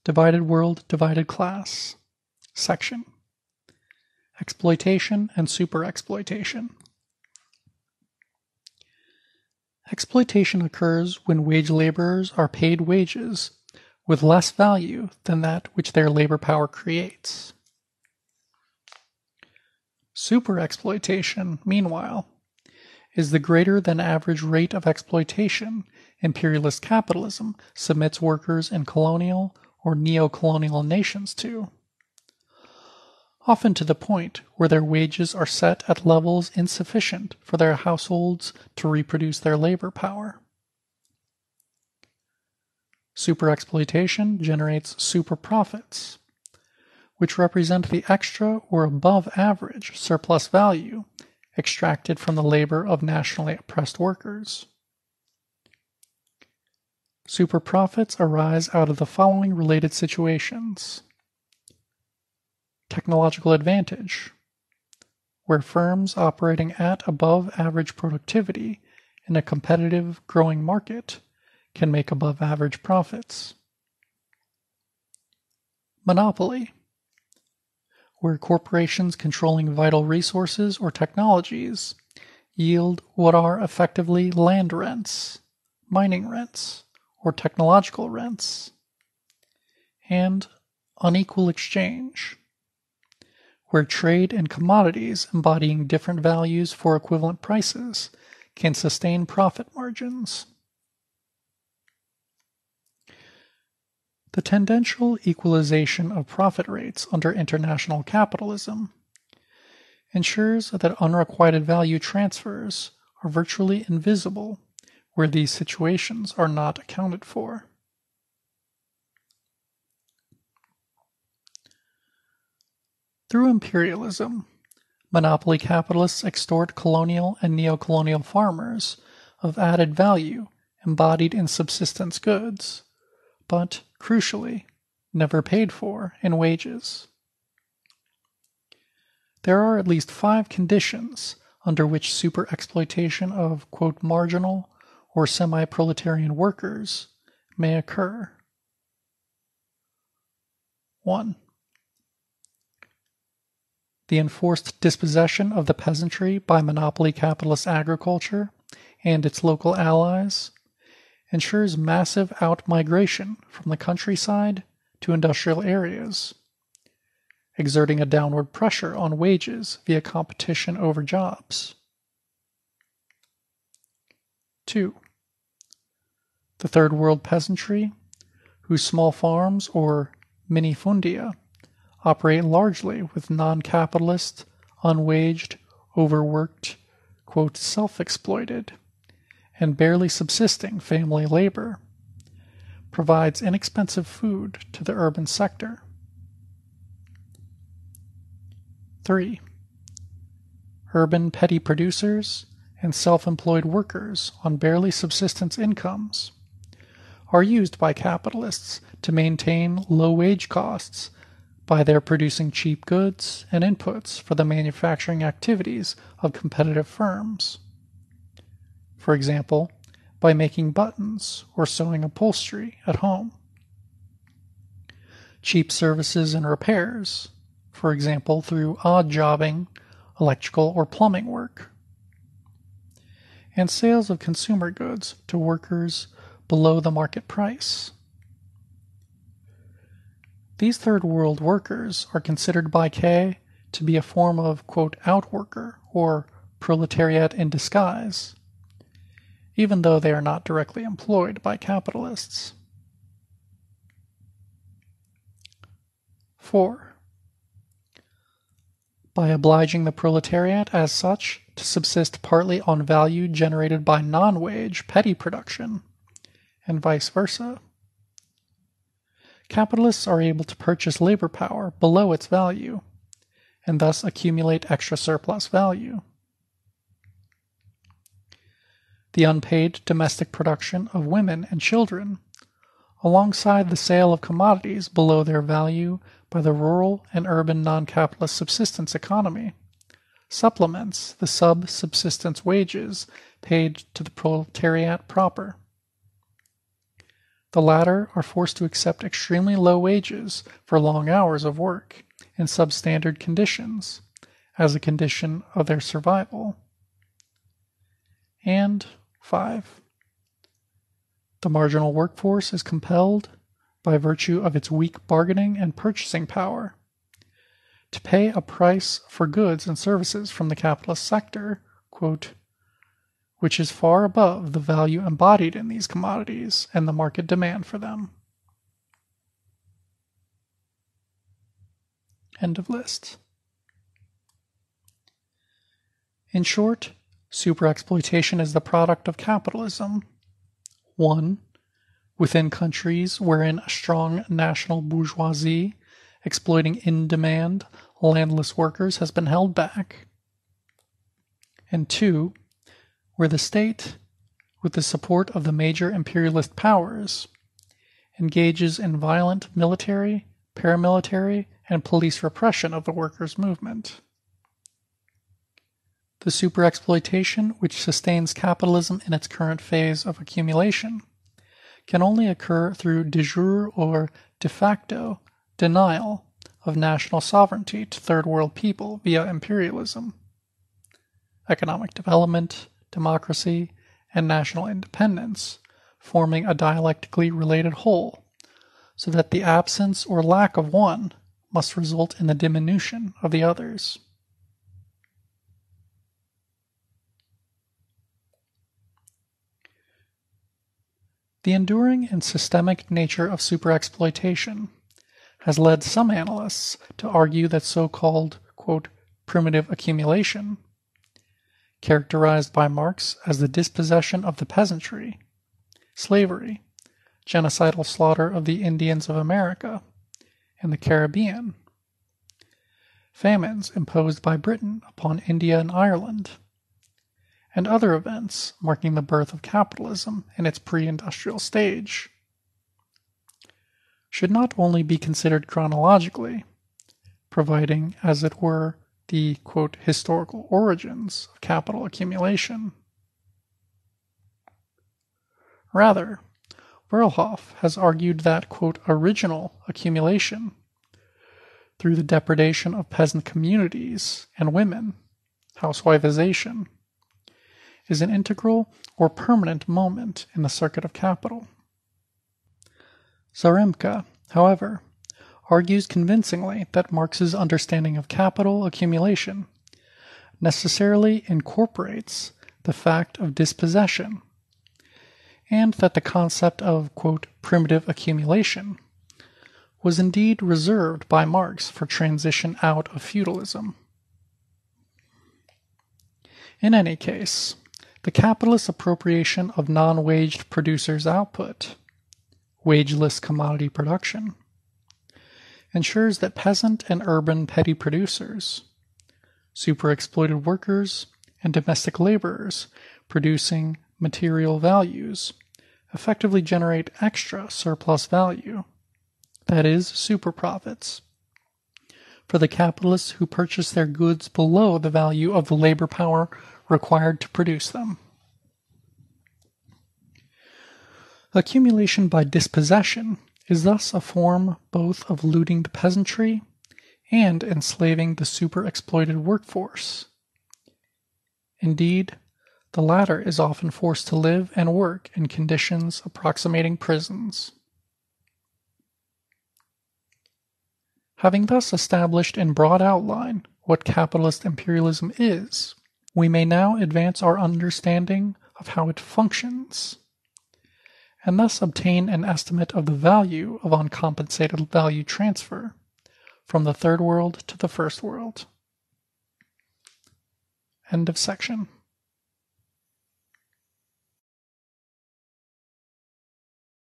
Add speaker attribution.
Speaker 1: Divided World, Divided Class. Section. Exploitation and Superexploitation. Exploitation occurs when wage laborers are paid wages with less value than that which their labor power creates. Superexploitation, meanwhile, is the greater than average rate of exploitation imperialist capitalism submits workers in colonial or neo-colonial nations to, often to the point where their wages are set at levels insufficient for their households to reproduce their labor power. Superexploitation generates super profits, which represent the extra or above average surplus value extracted from the labor of nationally oppressed workers. Super profits arise out of the following related situations. Technological advantage, where firms operating at above average productivity in a competitive growing market can make above average profits. Monopoly, where corporations controlling vital resources or technologies yield what are effectively land rents, mining rents, or technological rents. And unequal exchange, where trade in commodities embodying different values for equivalent prices can sustain profit margins. The tendential equalization of profit rates under international capitalism ensures that unrequited value transfers are virtually invisible where these situations are not accounted for. Through imperialism, monopoly capitalists extort colonial and neo-colonial farmers of added value embodied in subsistence goods, but, crucially, never paid for in wages. There are at least 5 conditions under which superexploitation of, quote, marginal or semi-proletarian workers may occur. 1. The enforced dispossession of the peasantry by monopoly capitalist agriculture and its local allies ensures massive out-migration from the countryside to industrial areas, exerting a downward pressure on wages via competition over jobs. 2. The Third World peasantry, whose small farms or minifundia operate largely with non-capitalist, unwaged, overworked, quote, self-exploited, and barely subsisting family labor, provides inexpensive food to the urban sector. 3. Urban petty producers and self-employed workers on barely subsistence incomes are used by capitalists to maintain low wage costs by their producing cheap goods and inputs for the manufacturing activities of competitive firms. For example, by making buttons or sewing upholstery at home. Cheap services and repairs, for example through odd jobbing, electrical or plumbing work. And sales of consumer goods to workers below the market price. These third world workers are considered by Kay to be a form of, quote, outworker or proletariat in disguise, even though they are not directly employed by capitalists. 4. By obliging the proletariat as such to subsist partly on value generated by non-wage petty production, and vice versa. Capitalists are able to purchase labor power below its value, and thus accumulate extra surplus value. The unpaid domestic production of women and children, alongside the sale of commodities below their value by the rural and urban non-capitalist subsistence economy, supplements the sub-subsistence wages paid to the proletariat proper. The latter are forced to accept extremely low wages for long hours of work in substandard conditions as a condition of their survival. And 5. The marginal workforce is compelled, by virtue of its weak bargaining and purchasing power, to pay a price for goods and services from the capitalist sector, quote, which is far above the value embodied in these commodities and the market demand for them. End of list. In short, superexploitation is the product of capitalism. 1. Within countries wherein a strong national bourgeoisie exploiting in-demand, landless workers has been held back. And 2. Where the state, with the support of the major imperialist powers, engages in violent military, paramilitary, and police repression of the workers' movement. The superexploitation which sustains capitalism in its current phase of accumulation can only occur through de jure or de facto denial of national sovereignty to third world people via imperialism. Economic development, democracy, and national independence forming a dialectically related whole, so that the absence or lack of one must result in the diminution of the others. The enduring and systemic nature of superexploitation has led some analysts to argue that so-called, quote, primitive accumulation, characterized by Marx as the dispossession of the peasantry, slavery, genocidal slaughter of the Indians of America and the Caribbean, famines imposed by Britain upon India and Ireland, and other events marking the birth of capitalism in its pre-industrial stage, should not only be considered chronologically, providing, as it were, the, quote, historical origins of capital accumulation. Rather, Verlhoff has argued that, quote, original accumulation, through the depredation of peasant communities and women, housewifization, is an integral or permanent moment in the circuit of capital. Zaremka, however, argues convincingly that Marx's understanding of capital accumulation necessarily incorporates the fact of dispossession, and that the concept of, quote, primitive accumulation was indeed reserved by Marx for transition out of feudalism. In any case, the capitalist appropriation of non-waged producers' output, wageless commodity production, ensures that peasant and urban petty producers, superexploited workers, and domestic laborers producing material values effectively generate extra surplus value, that is, superprofits, for the capitalists who purchase their goods below the value of the labor power required to produce them. Accumulation by dispossession is thus a form both of looting the peasantry and enslaving the superexploited workforce. Indeed, the latter is often forced to live and work in conditions approximating prisons. Having thus established in broad outline what capitalist imperialism is, we may now advance our understanding of how it functions, and thus obtain an estimate of the value of uncompensated value transfer from the third world to the first world. End of section.